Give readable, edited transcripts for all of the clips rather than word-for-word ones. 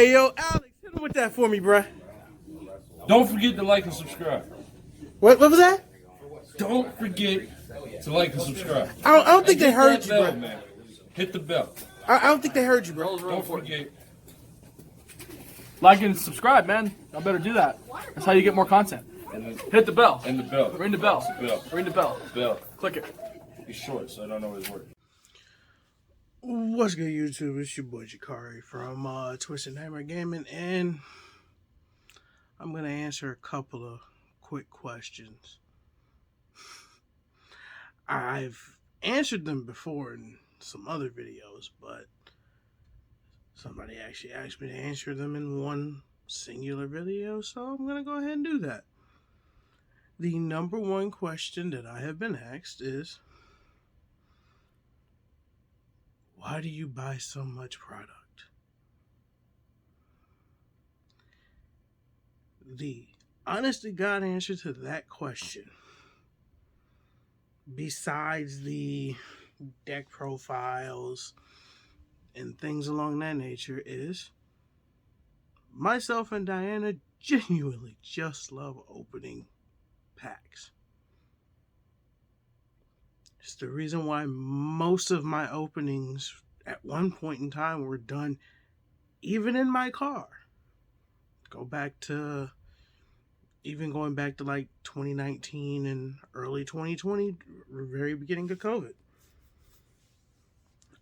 Hey, yo, Alex, hit him with that for me, bruh. Don't forget to like and subscribe. What was that? Don't forget to like and subscribe. I don't think they Hit heard that you, bell, bro. man. Hit the bell. I don't think they heard you, bro. Don't forget. Like and subscribe, man. I better do that. That's how you get more content. Hit the bell. And the bell. Ring the bell. Bell. Ring the bell. Bell. Click it. He's short, so I don't know his word. What's good, YouTube? It's your boy Jakari from Twisted Nightmare Gaming, and I'm gonna answer a couple of quick questions. I've answered them before in some other videos, but somebody actually asked me to answer them in one singular video, so I'm gonna go ahead and do that. The number one question that I have been asked is, why do you buy so much product? The honest to God answer to that question, besides the deck profiles and things along that nature, is myself and Diana genuinely just love opening packs. It's the reason why most of my openings at one point in time were done even in my car. Going back to like 2019 and early 2020, very beginning of COVID.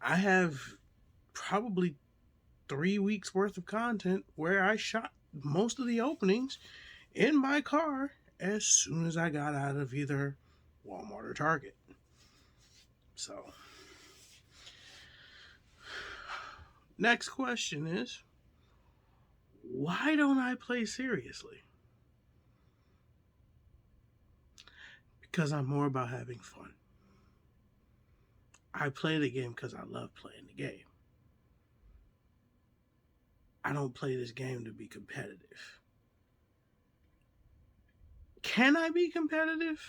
I have probably 3 weeks worth of content where I shot most of the openings in my car as soon as I got out of either Walmart or Target. So, next question is, why don't I play seriously? Because I'm more about having fun. I play the game because I love playing the game. I don't play this game to be competitive. Can I be competitive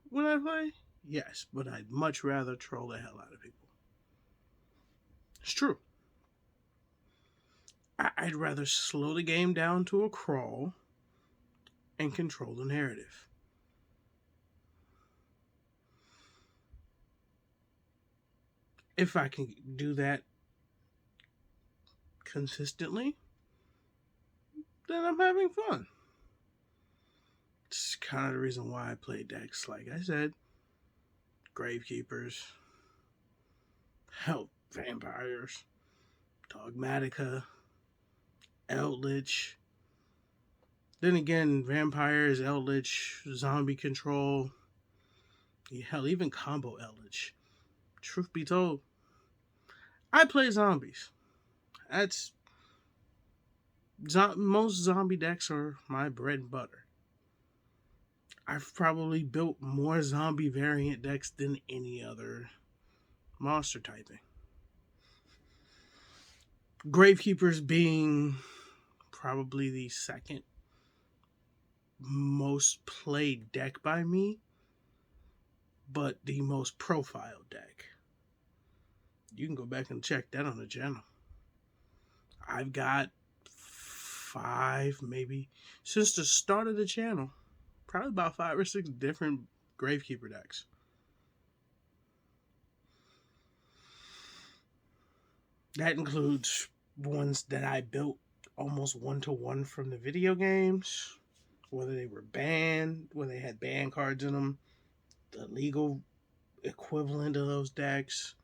when I play? Yes, but I'd much rather troll the hell out of people. It's true. I'd rather slow the game down to a crawl and control the narrative. If I can do that consistently, then I'm having fun. It's kind of the reason why I play decks, like I said, Gravekeepers, Vampires, Dogmatica, Eldritch. Then again, Vampires, Eldritch, Zombie Control, hell, even Combo Eldritch. Truth be told, I play zombies. Most zombie decks are my bread and butter. I've probably built more zombie variant decks than any other monster typing. Gravekeepers being probably the second most played deck by me, but the most profiled deck. You can go back and check that on the channel. I've got 5, maybe, since the start of the channel, probably about 5 or 6 different Gravekeeper decks. That includes ones that I built almost one-to-one from the video games, whether they were banned, whether they had ban cards in them, the legal equivalent of those decks,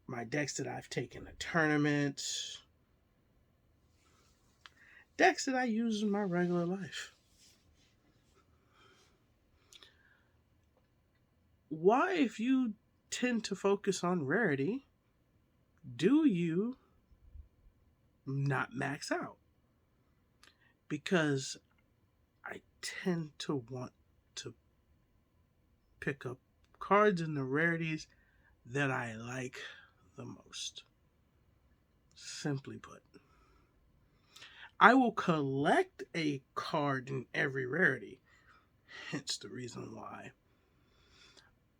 my decks that I've taken to tournaments, decks that I use in my regular life. Why, if you tend to focus on rarity, do you not max out? Because I tend to want to pick up cards in the rarities that I like the most. Simply put, I will collect a card in every rarity, hence the reason why,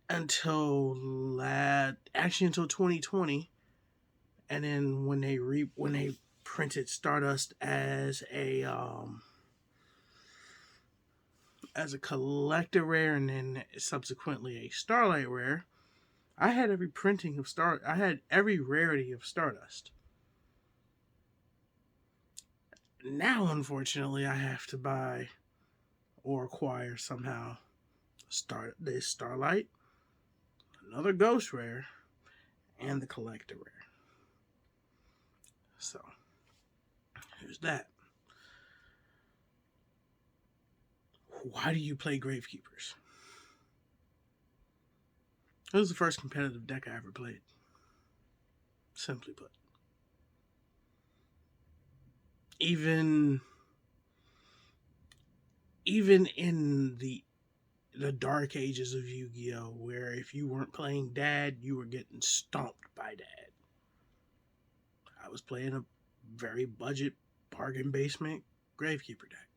until 2020, and then when they printed Stardust as a collector rare and then subsequently a Starlight rare, I had every printing of I had every rarity of Stardust. Now, unfortunately, I have to buy or acquire somehow this Starlight, another Ghost rare, and the collector rare. So, here's that. Why do you play Gravekeepers? It was the first competitive deck I ever played. Simply put. Even in the dark ages of Yu-Gi-Oh, where if you weren't playing Dad, you were getting stomped by Dad. I was playing a very budget bargain basement Gravekeeper deck.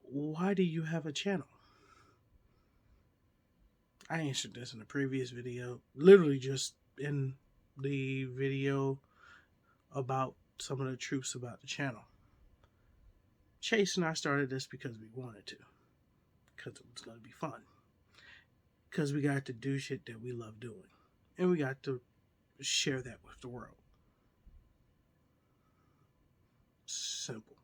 Why do you have a channel? I answered this in a previous video, literally just in the video about some of the truths about the channel. Chase and I started this because we wanted to, because it was going to be fun, because we got to do shit that we love doing, and we got to share that with the world. Simple.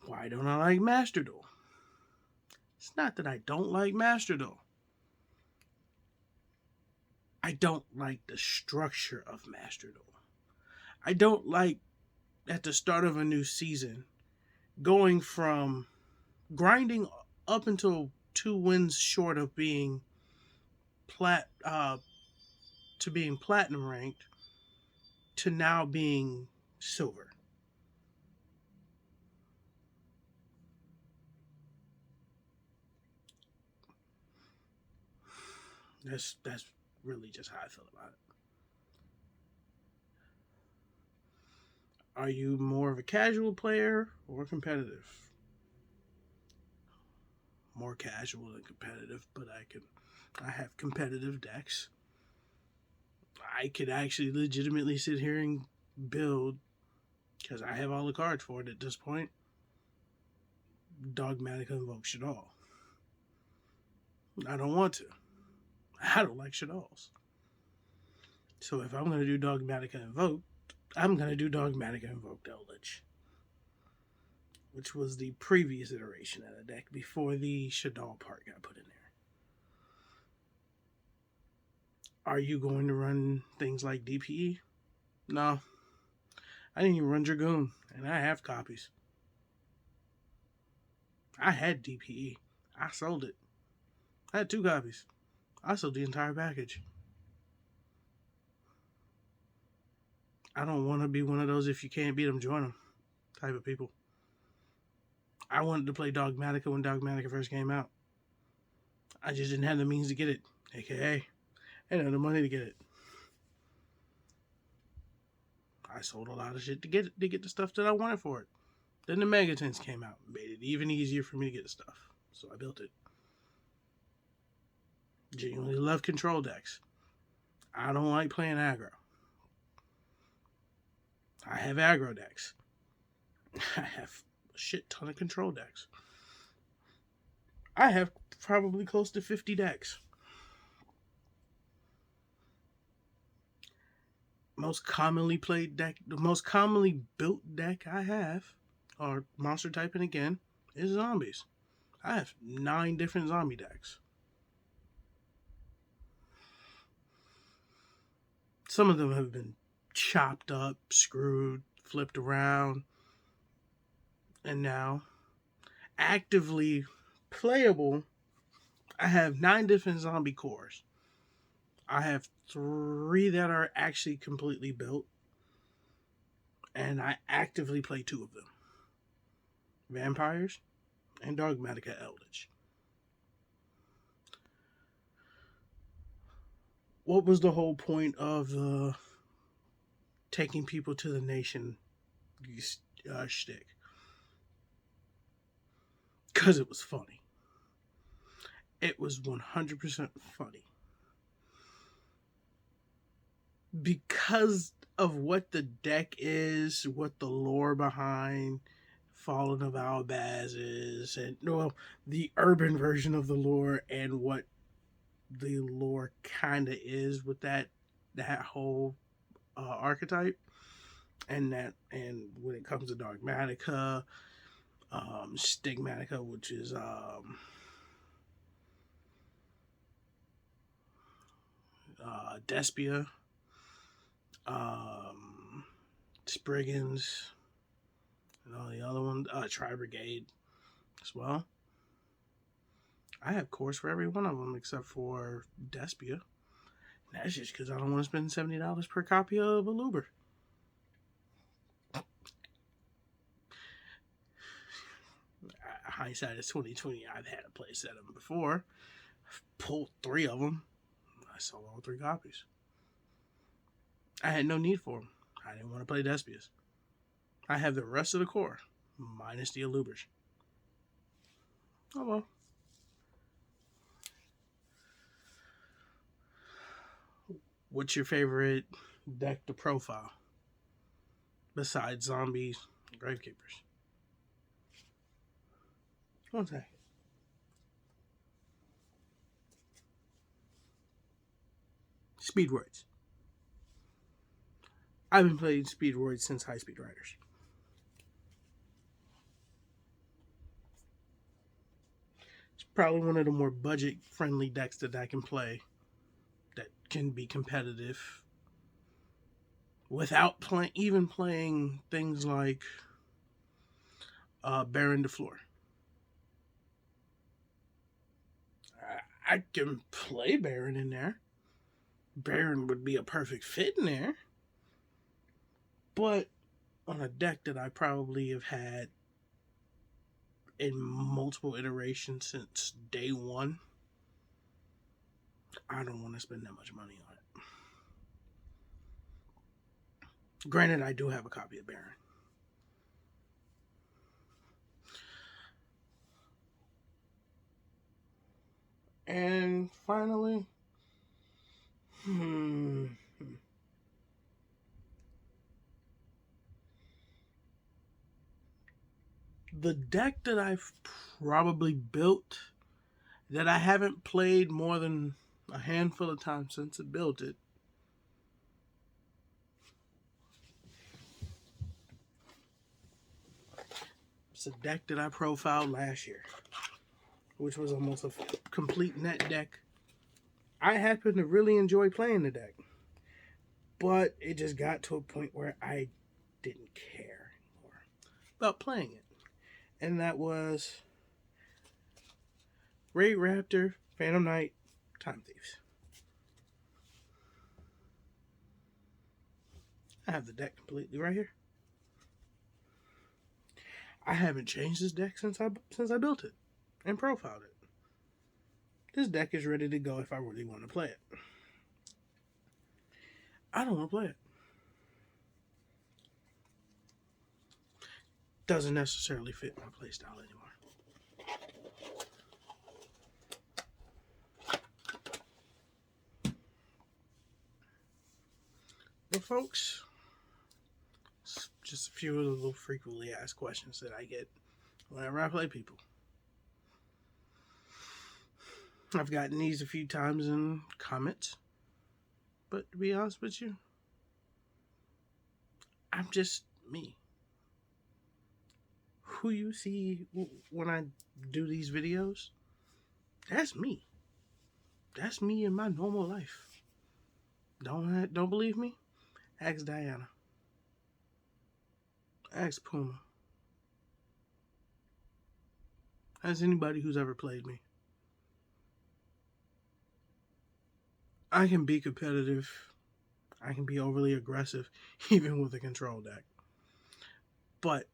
Why don't I like Master Duel? It's not that I don't like Master Duel. I don't like the structure of Master Duel. I don't like, at the start of a new season, going from grinding up until 2 wins short of being being platinum ranked to now being silver. That's really just how I feel about it. Are you more of a casual player or competitive? More casual than competitive, but I have competitive decks. I could actually legitimately sit here and build, because I have all the cards for it at this point, Dogmatic Invoke Shaddoll. I don't want to. I don't like Shaddolls. So if I'm going to do Dogmatic Invoke, I'm going to do Dogmatic Invoke Eldritch, which was the previous iteration of the deck before the Shaddoll part got put in there. Are you going to run things like DPE? No. I didn't even run Dragoon, and I have copies. I had DPE. I sold it. I had 2 copies. I sold the entire package. I don't want to be one of those if you can't beat them, join them type of people. I wanted to play Dogmatica when Dogmatica first came out. I just didn't have the means to get it. AKA, I didn't have the money to get it. I sold a lot of shit to get the stuff that I wanted for it. Then the Megatins came out, made it even easier for me to get the stuff. So I built it. Genuinely love control decks. I don't like playing aggro. I have aggro decks. I have a shit ton of control decks. I have probably close to 50 decks. Most commonly played deck, the most commonly built deck I have, or monster typing again, is zombies. I have 9 different zombie decks. Some of them have been chopped up, screwed, flipped around, and now actively playable. I have 9 different zombie cores. I have 3 that are actually completely built, and I actively play 2 of them. Vampires and Dogmatica Eldritch. What was the whole point of the taking people to the nation shtick? because it was funny. It was 100% funny. Because of what the deck is, what the lore behind Fallen of Albaz is, and well, the urban version of the lore, and what the lore kind of is with that whole archetype, and when it comes to Dogmatica, Stigmatica, which is Despia, Spriggans, and all the other ones, Tri Brigade as well. I have cores for every one of them except for Despia. And that's just because I don't want to spend $70 per copy of a Luber. Hindsight is 2020. I've had a play set of them before. I've pulled 3 of them. I sold all 3 copies. I had no need for them. I didn't want to play Despias. I have the rest of the core, minus the Alubers. Oh well. What's your favorite deck to profile? Besides zombies and gravekeepers. One second. Speedroids. I've been playing Speedroids since High Speed Riders. It's probably one of the more budget-friendly decks that I can play that can be competitive without even playing things like Baron de Fleur. I can play Baron in there. Baron would be a perfect fit in there. But on a deck that I probably have had in multiple iterations since day one, I don't want to spend that much money on it. Granted, I do have a copy of Baron. And finally, the deck that I've probably built that I haven't played more than a handful of times since I built it. It's a deck that I profiled last year, which was almost a complete net deck. I happen to really enjoy playing the deck, but it just got to a point where I didn't care anymore about playing it. And that was Raid Raptor, Phantom Knight, Time Thieves. I have the deck completely right here. I haven't changed this deck since I built it and profiled it. This deck is ready to go if I really want to play it. I don't want to play it. Doesn't necessarily fit my playstyle anymore. But folks, just a few of the little frequently asked questions that I get whenever I play people. I've gotten these a few times in comments, but to be honest with you, I'm just me. Who you see when I do these videos, that's me. That's me in my normal life. Don't believe me? Ask Diana. Ask Puma. Ask anybody who's ever played me. I can be competitive. I can be overly aggressive, even with a control deck. But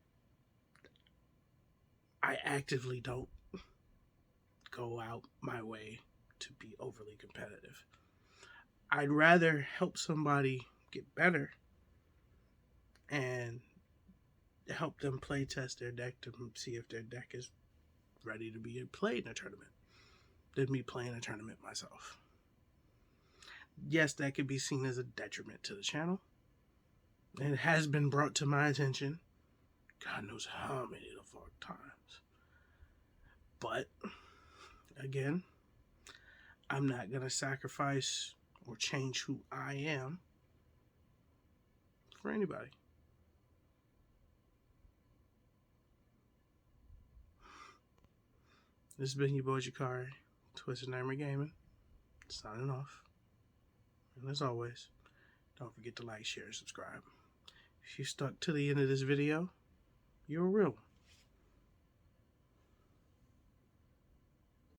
I actively don't go out my way to be overly competitive. I'd rather help somebody get better and help them play test their deck to see if their deck is ready to be played in a tournament than me playing a tournament myself. Yes, that could be seen as a detriment to the channel. And it has been brought to my attention God knows how many the fuck times. But, again, I'm not going to sacrifice or change who I am for anybody. This has been your boy Jakari, Twisted Nightmare Gaming, signing off. And as always, don't forget to like, share, and subscribe. If you stuck to the end of this video, you're real.